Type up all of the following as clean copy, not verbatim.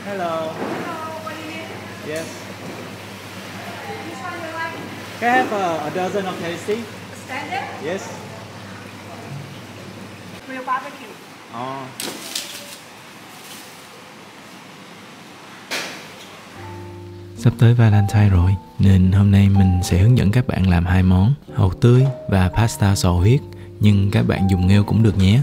Hello. Hello, what do you need? Yes. Which one you like? Can I have a dozen of tasty? Standard? Yes. Real barbecue. Oh. Sắp tới Valentine rồi, nên hôm nay mình sẽ hướng dẫn các bạn làm hai món hàu tươi và pasta sò huyết, nhưng các bạn dùng nghêu cũng được nhé.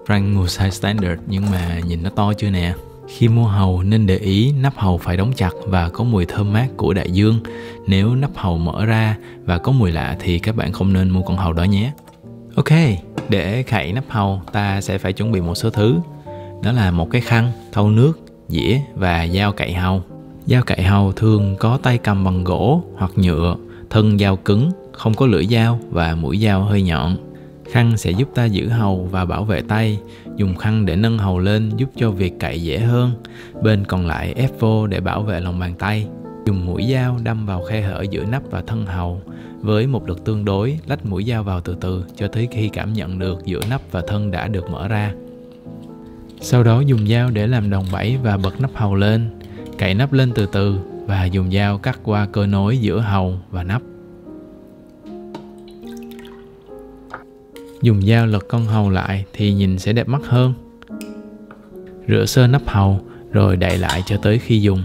Frank mua size standard nhưng mà nhìn nó to chưa nè. Khi mua hàu nên để ý nắp hàu phải đóng chặt và có mùi thơm mát của đại dương. Nếu nắp hàu mở ra và có mùi lạ thì các bạn không nên mua con hàu đó nhé. Ok, để khậy nắp hàu ta sẽ phải chuẩn bị một số thứ. Đó là một cái khăn, thau nước, dĩa và dao cạy hàu. Dao cạy hàu thường có tay cầm bằng gỗ hoặc nhựa, thân dao cứng, không có lưỡi dao và mũi dao hơi nhọn. Khăn sẽ giúp ta giữ hàu và bảo vệ tay. Dùng khăn để nâng hàu lên giúp cho việc cạy dễ hơn. Bên còn lại ép vô để bảo vệ lòng bàn tay. Dùng mũi dao đâm vào khe hở giữa nắp và thân hàu. Với một lực tương đối, lách mũi dao vào từ từ cho tới khi cảm nhận được giữa nắp và thân đã được mở ra. Sau đó dùng dao để làm đòn bẩy và bật nắp hàu lên. Cạy nắp lên từ từ và dùng dao cắt qua cơ nối giữa hàu và nắp. Dùng dao lật con hàu lại thì nhìn sẽ đẹp mắt hơn. Rửa sơ nắp hàu rồi đậy lại cho tới khi dùng.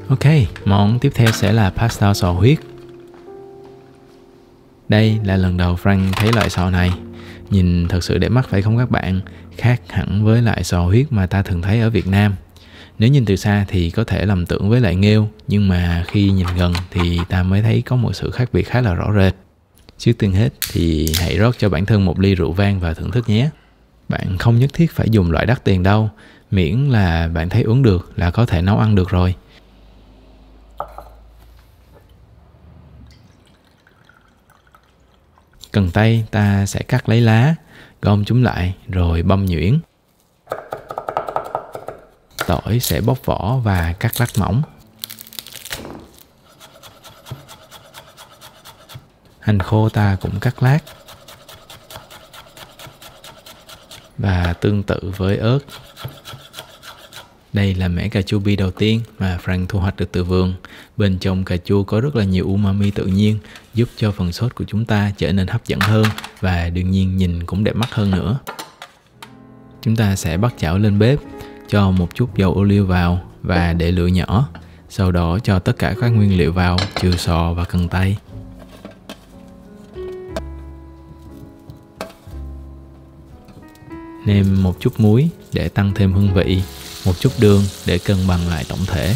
Ok, món tiếp theo sẽ là pasta sò huyết. Đây là lần đầu Frank thấy loại sò này. Nhìn thật sự đẹp mắt phải không các bạn? Khác hẳn với loại sò huyết mà ta thường thấy ở Việt Nam. Nếu nhìn từ xa thì có thể lầm tưởng với lại nghêu, nhưng mà khi nhìn gần thì ta mới thấy có một sự khác biệt khá là rõ rệt. Trước tiên hết thì hãy rót cho bản thân một ly rượu vang và thưởng thức nhé. Bạn không nhất thiết phải dùng loại đắt tiền đâu, miễn là bạn thấy uống được là có thể nấu ăn được rồi. Cần tây ta sẽ cắt lấy lá, gom chúng lại rồi băm nhuyễn. Tỏi sẽ bóc vỏ và cắt lát mỏng. Hành khô ta cũng cắt lát. Và tương tự với ớt. Đây là mẻ cà chua bi đầu tiên mà Frank thu hoạch được từ vườn. Bên trong cà chua có rất là nhiều umami tự nhiên, giúp cho phần sốt của chúng ta trở nên hấp dẫn hơn và đương nhiên nhìn cũng đẹp mắt hơn nữa. Chúng ta sẽ bắt chảo lên bếp, cho một chút dầu ô liu vào và để lửa nhỏ. Sau đó cho tất cả các nguyên liệu vào, trừ sò và cần tây. Nêm một chút muối để tăng thêm hương vị, một chút đường để cân bằng lại tổng thể.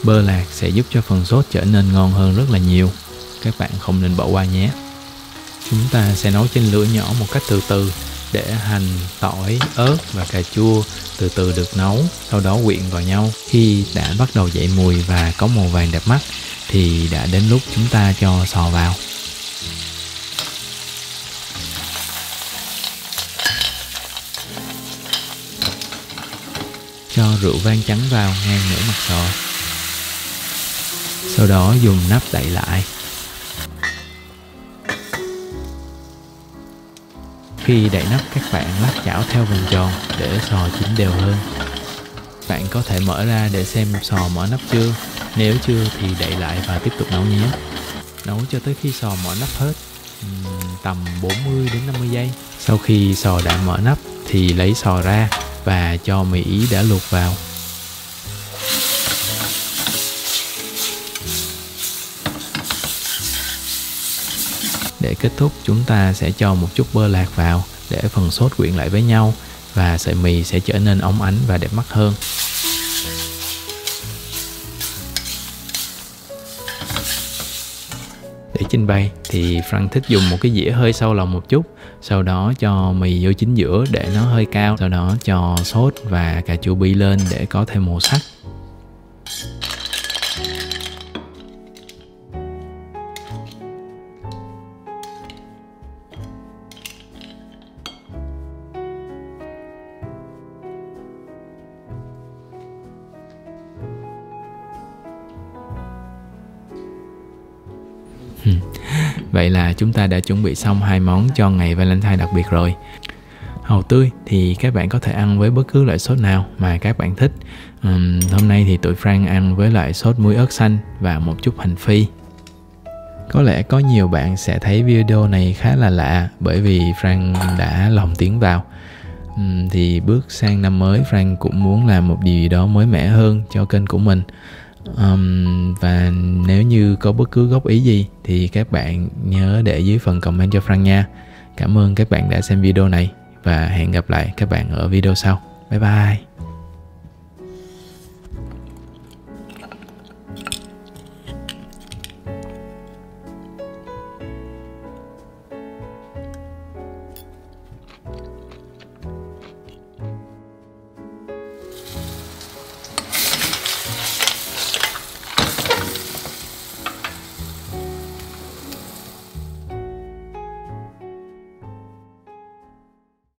Bơ lạc sẽ giúp cho phần sốt trở nên ngon hơn rất là nhiều. Các bạn không nên bỏ qua nhé. Chúng ta sẽ nấu trên lửa nhỏ một cách từ từ để hành, tỏi, ớt và cà chua từ từ được nấu, sau đó quyện vào nhau. Khi đã bắt đầu dậy mùi và có màu vàng đẹp mắt thì đã đến lúc chúng ta cho sò vào. Cho rượu vang trắng vào ngang nửa mặt sò. Sau đó dùng nắp đậy lại. Khi đậy nắp, các bạn lắc chảo theo vòng tròn để sò chín đều hơn. Bạn có thể mở ra để xem sò mở nắp chưa. Nếu chưa thì đậy lại và tiếp tục nấu nhé. Nấu cho tới khi sò mở nắp hết, tầm 40 đến 50 giây. Sau khi sò đã mở nắp thì lấy sò ra và cho mì ý đã luộc vào. Để kết thúc, chúng ta sẽ cho một chút bơ lạc vào để phần sốt quyện lại với nhau và sợi mì sẽ trở nên óng ánh và đẹp mắt hơn. Để trình bày thì Frank thích dùng một cái dĩa hơi sâu lòng một chút, sau đó cho mì vô chính giữa để nó hơi cao, sau đó cho sốt và cà chua bi lên để có thêm màu sắc. Vậy là chúng ta đã chuẩn bị xong 2 món cho ngày Valentine đặc biệt rồi. Hàu tươi thì các bạn có thể ăn với bất cứ loại sốt nào mà các bạn thích. Hôm nay thì tụi Frank ăn với loại sốt muối ớt xanh và một chút hành phi. Có lẽ có nhiều bạn sẽ thấy video này khá là lạ bởi vì Frank đã lồng tiếng vào. Thì bước sang năm mới, Frank cũng muốn làm một điều gì đó mới mẻ hơn cho kênh của mình. Và nếu như có bất cứ góp ý gì thì các bạn nhớ để dưới phần comment cho Frank nha. Cảm ơn các bạn đã xem video này và hẹn gặp lại các bạn ở video sau. Bye bye.